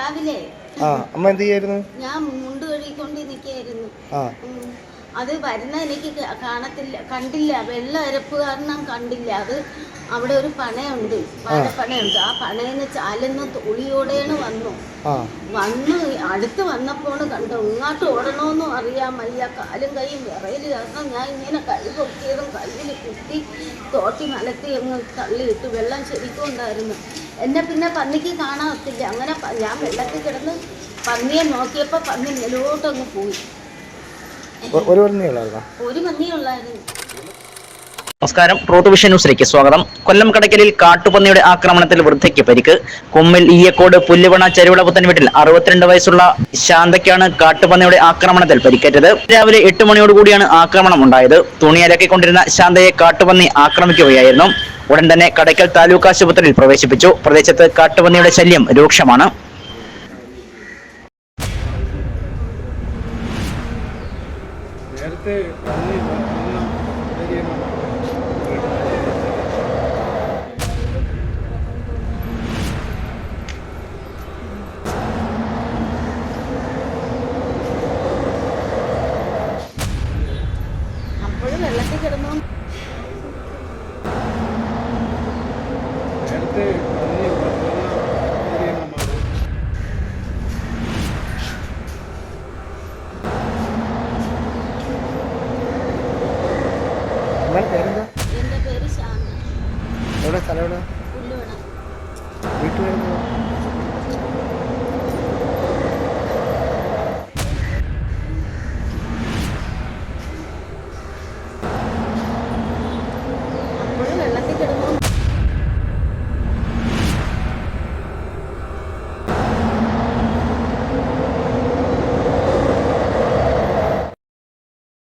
രാവിലെ അമ്മ എന്ത് ചെയ്യായിരുന്നു? ഞാൻ മുണ്ട് കഴുകിക്കൊണ്ട് നിൽക്കുകയായിരുന്നു. അത് വരുന്ന എനിക്ക് കണ്ടില്ല. വെള്ളം അരപ്പ് കാരണം കണ്ടില്ല. അത് അവിടെ ഒരു പണയുണ്ട്, വാഴപ്പണയുണ്ട്. ആ പണയെന്ന് ചാലുന്ന തോളിയോടെയാണ് വന്നു. അടുത്ത് വന്നപ്പോൾ കണ്ടു. ഇങ്ങോട്ട് ഓടണമെന്നും അറിയാൻ വയ്യ. കാലും കൈയും വിറയിൽ കാരണം ഞാൻ ഇങ്ങനെ കൈ പൊക്കിയതും കയ്യിൽ കുത്തി തോട്ടി മലത്തി അങ്ങ് തള്ളിയിട്ട്. വെള്ളം ശരിക്കും ഉണ്ടായിരുന്നു. എന്നെ പിന്നെ പന്നിക്ക് കാണാത്തില്ല. അങ്ങനെ ഞാൻ വെള്ളത്തിൽ കിടന്ന് പന്നിയെ നോക്കിയപ്പോൾ പന്നി നിലോട്ടങ്ങ് പോയി. ഒരു പന്നിയേ ഉള്ളായിരുന്നു. നമസ്കാരം, ട്രൂത്ത് വിഷൻ ന്യൂസിലേക്ക് സ്വാഗതം. കൊല്ലം കടയ്ക്കലിൽ കാട്ടുപന്നിയുടെ ആക്രമണത്തിൽ വൃദ്ധയ്ക്ക് പരിക്ക്. കുമ്മിൽ ഈയക്കോട് പുല്ലുവണ ചെരുവിളപുത്തൻ വീട്ടിൽ 62 വയസ്സുള്ള ശാന്തയ്ക്കാണ് കാട്ടുപന്നിയുടെ ആക്രമണത്തിൽ പരിക്കേറ്റത്. രാവിലെ 8 മണിയോടുകൂടിയാണ് ആക്രമണം ഉണ്ടായത്. തുണി അലക്കിക്കൊണ്ടിരുന്ന ശാന്തയെ കാട്ടുപന്നി ആക്രമിക്കുകയായിരുന്നു. ഉടൻ തന്നെ കടയ്ക്കൽ താലൂക്ക് ആശുപത്രിയിൽ പ്രവേശിപ്പിച്ചു. പ്രദേശത്ത് കാട്ടുപന്നിയുടെ ശല്യം രൂക്ഷമാണ്. അപ്പോഴും വെള്ളത്തിൽ കിടന്നു. എന്റെ പേര് ശാന്ത. എവിടെ സ്ഥലം? പുല്ലുവണ. വീട്ടിൽ